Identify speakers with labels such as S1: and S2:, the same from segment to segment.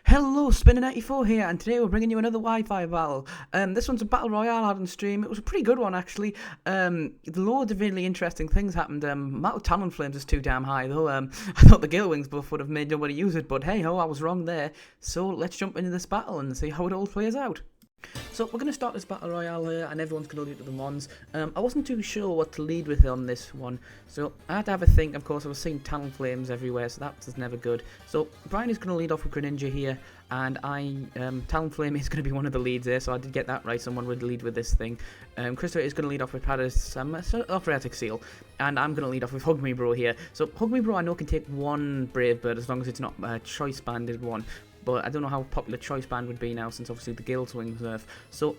S1: Hello, Spinner94 here, and today we're bringing you another Wi-Fi battle. This one's a battle royale I had on stream. It was a pretty good one, actually. Loads of really interesting things happened. Amount of Talon Flames is too damn high, though. I thought the Gale Wings buff would have made nobody use it, but hey ho, I was wrong there. So let's jump into this battle and see how it all plays out. So we're going to start this battle royale here, and everyone's going to lead with the Mons. I wasn't too sure what to lead with on this one, so I had to have a think. Of course, I was seeing Talon Flames everywhere, so that was never good. So Brian is going to lead off with Greninja here, and Talon Flame is going to be one of the leads there, so I did get that right. Someone would lead with this thing. Krista is going to lead off with Operatic Seal, and I'm going to lead off with Hug Me Bro here. So Hug Me Bro I know can take one Brave Bird as long as it's not a choice banded one. But I don't know how popular Choice Band would be now since obviously the Gale Wings nerf. So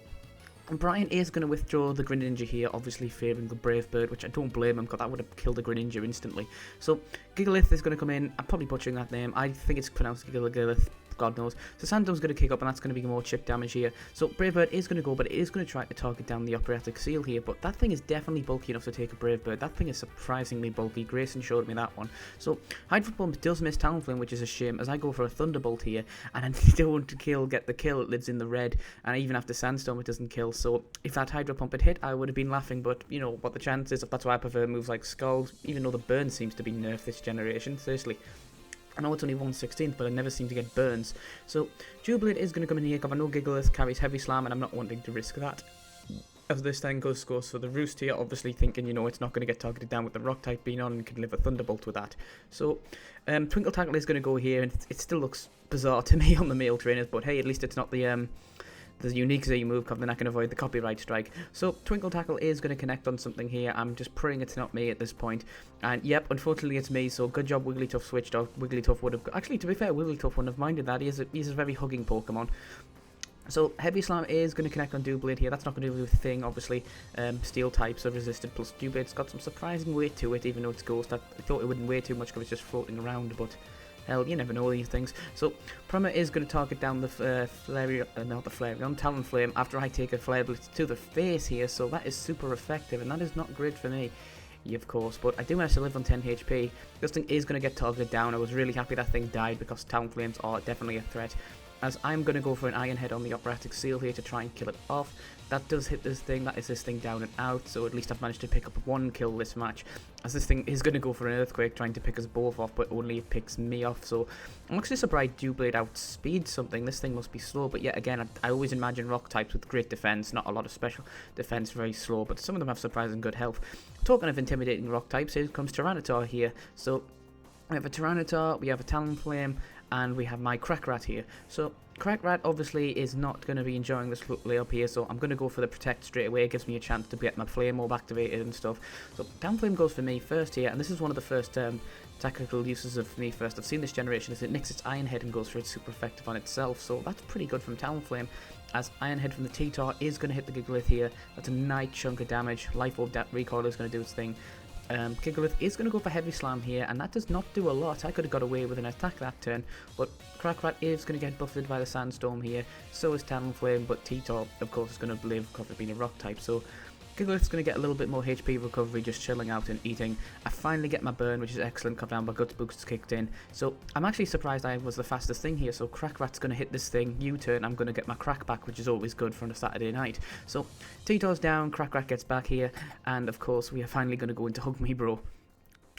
S1: Brian is going to withdraw the Greninja here, obviously favouring the Brave Bird, which I don't blame him because that would have killed the Greninja instantly. So Gigalith is going to come in. I'm probably butchering that name. I think it's pronounced Gigalith. God knows. So Sandom's going to kick up, and that's going to be more chip damage here. So Brave Bird is going to go, but it is going to try to target down the Operatic Seal here. But that thing is definitely bulky enough to take a Brave Bird. That thing is surprisingly bulky. Grayson showed me that one. So Hydro Pump does miss Talonflame, which is a shame, as I go for a Thunderbolt here, and I don't get the kill. It lives in the red, and even after Sandstorm, it doesn't kill. So if that Hydro Pump had hit, I would have been laughing. But you know what the chances? That's why I prefer moves like Scald, even though the burn seems to be nerfed this generation. Seriously. I know it's only 1/16th, but I never seem to get burns. So, Jubilee is going to come in here, because I know Gigalith carries Heavy Slam, and I'm not wanting to risk that. As this thing goes for the Roost here, obviously thinking, you know, it's not going to get targeted down with the Rock type being on and can live a Thunderbolt with that. So, Twinkle Tackle is going to go here, and it still looks bizarre to me on the male trainers, but hey, at least it's not the unique Z move, because then I can avoid the copyright strike. So Twinkle Tackle is going to connect on something here. I'm just praying it's not me at this point. And yep, unfortunately it's me, so good job Wigglytuff switched off. Wigglytuff would have... Actually, to be fair, Wigglytuff wouldn't have minded that. He's a very hugging Pokemon. So Heavy Slam is going to connect on Doublade here. That's not going to do a thing, obviously. Steel types are resistant, plus Doublade's got some surprising weight to it, even though it's Ghost. I thought it wouldn't weigh too much because it's just floating around, but... hell, you never know these things. So, Prima is going to target down the Talonflame after I take a Flare Blitz to the face here, so that is super effective, and that is not great for me, of course, but I do manage to live on 10 HP. This thing is going to get targeted down. I was really happy that thing died because Talonflames are definitely a threat. As I'm going to go for an Iron Head on the Operatic Seal here to try and kill it off. That does hit this thing, that is this thing down and out, so at least I've managed to pick up one kill this match. As this thing is going to go for an Earthquake, trying to pick us both off, but only it picks me off, so I'm actually surprised Doublade outspeeds something. This thing must be slow, but yet again, I always imagine rock types with great defense, not a lot of special defense, very slow, but some of them have surprising good health. Talking of intimidating rock types, here comes Tyranitar here. So we have a Tyranitar, we have a Talonflame, and we have my Crackrat here. So Crackrat obviously is not going to be enjoying this layup here, so I'm going to go for the Protect straight away. It gives me a chance to get my Flame Orb activated and stuff. So Talonflame goes for me first here, and this is one of the first tactical uses of me first. I've seen this generation as it nicks its Iron Head and goes for it super effective on itself, so that's pretty good from Talonflame. As Iron Head from the T-Tar is going to hit the Gigalith here. That's a nice chunk of damage. Life Orb Recoil is going to do its thing. Gigalith is going to go for Heavy Slam here, and that does not do a lot. I could have got away with an attack that turn, but Crackrat is going to get buffeted by the Sandstorm here. So is Talonflame, but T-Top, of course, is going to live because of being a rock type. So Gigalith's going to get a little bit more HP recovery just chilling out and eating. I finally get my burn, which is excellent, because now my Guts Boost kicked in. So I'm actually surprised I was the fastest thing here. So Crackrat's going to hit this thing, U-turn, I'm going to get my Crack back, which is always good for a Saturday night. So T-Tar's down, Crackrat gets back here, and of course we are finally going to go into Hug Me Bro.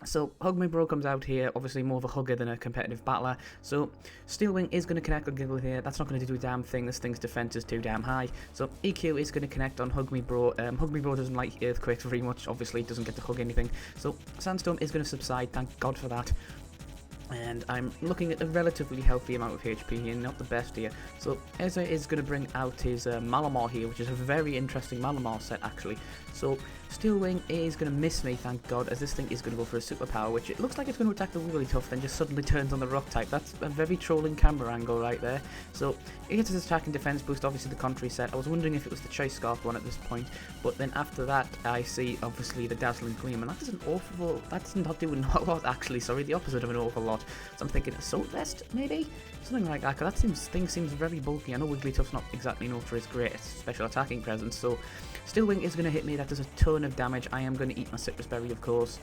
S1: So Hug Me Bro comes out here, obviously more of a hugger than a competitive battler. So Steel Wing is going to connect on Gigalith here. That's not going to do a damn thing. This thing's defense is too damn high. So EQ is going to connect on Hug Me Bro. Hug Me Bro doesn't like Earthquakes very much. Obviously, it doesn't get to hug anything. So Sandstorm is going to subside. Thank God for that. And I'm looking at a relatively healthy amount of HP here, not the best here. So Eza is going to bring out his Malamar here, which is a very interesting Malamar set actually. So Steel Wing is going to miss me, thank God, as this thing is going to go for a superpower, which it looks like it's going to attack the Wigglytuff, then just suddenly turns on the rock type. That's a very trolling camera angle right there. So it gets his attack and defense boost, obviously the contrary set. I was wondering if it was the Chase Scarf one at this point, but then after that I see obviously the Dazzling Gleam, and that is an awful, that's not doing a lot actually, sorry, the opposite of an awful lot. So I'm thinking Assault Vest, maybe? Something like that, because thing seems very bulky. I know Wigglytuff's not exactly known for his great special attacking presence, so Steel Wing is going to hit me. That does a ton ton of damage. I am going to eat my citrus berry, of course.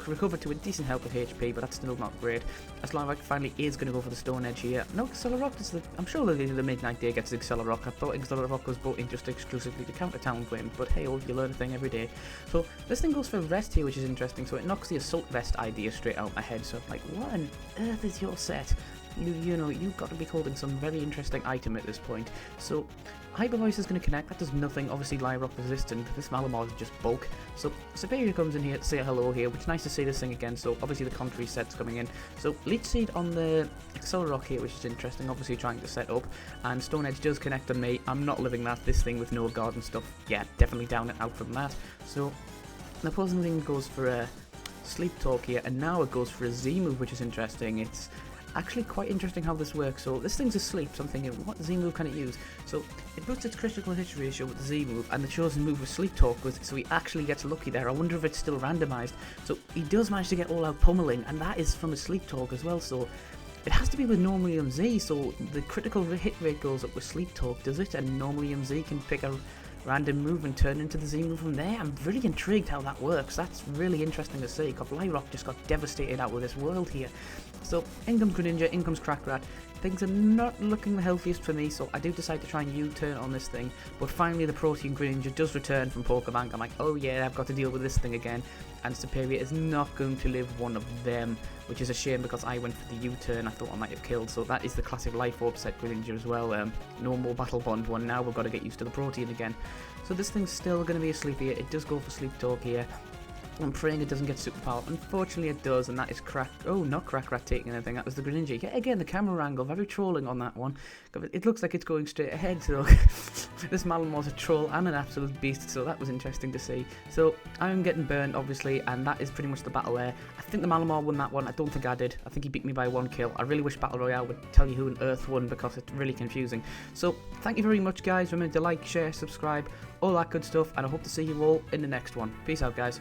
S1: Recover to a decent health with HP, but that's still not great. Slavic finally is going to go for the Stone Edge here. No, Accelerock is I'm sure the Midnight Day gets Accelerock. I thought Accelerock was brought in just exclusively to counter Talonflame, but hey, oh, you learn a thing every day. So this thing goes for Rest here, which is interesting. So it knocks the Assault Vest idea straight out my head. So I'm like, what on earth is your set? You know, you've got to be holding some very interesting item at this point. So Hyper Voice is going to connect. That does nothing. Obviously, Lyrock resistant. This Malamar is just bulk. So Superior comes in here to say hello here, which is nice to see this thing again. So obviously the contrary set's coming in. So Leech Seed on the Accelerock here, which is interesting. Obviously trying to set up. And Stone Edge does connect on me. I'm not living that. This thing with no guard and stuff. Yeah, definitely down and out from that. So the opposing thing goes for a Sleep Talk here. And now it goes for a Z move, which is interesting. It's actually quite interesting how this works. So this thing's asleep, so I'm thinking, what Z move can it use? So it boosts its critical hit ratio with the Z move, and the chosen move with Sleep Talk with, so he actually gets lucky there. I wonder if it's still randomized. So he does manage to get all out pummeling, and that is from a Sleep Talk as well. So it has to be with Normalium Z, so the critical hit rate goes up with Sleep Talk, does it? And Normalium Z can pick a random move and turn into the Z move from there. I'm really intrigued how that works. That's really interesting to see, because Lyrock just got devastated out with this world here. So in comes Greninja, in comes Crackrat. Things are not looking the healthiest for me, so I do decide to try and U-turn on this thing. But finally the Protean Greninja does return from Pokebank. I'm like, oh yeah, I've got to deal with this thing again. And Superior is not going to live one of them, which is a shame because I went for the U-turn. I thought I might have killed. So that is the classic Life Orb set Greninja as well. No more Battle Bond one now. We've got to get used to the Protean again. So this thing's still going to be asleep here. It does go for Sleep Talk here. I'm praying it doesn't get superpower. Unfortunately it does, and that is not Crackrat taking anything. That was the Greninja. Yeah, again, the camera angle, very trolling on that one. It looks like it's going straight ahead, so this Malamar's a troll and an absolute beast, so that was interesting to see. So I'm getting burned, obviously, and that is pretty much the battle there. I think the Malamar won that one. I don't think I did. I think he beat me by 1 kill. I really wish Battle Royale would tell you who on earth won, because it's really confusing. So thank you very much, guys. Remember to like, share, subscribe, all that good stuff, and I hope to see you all in the next one. Peace out, guys.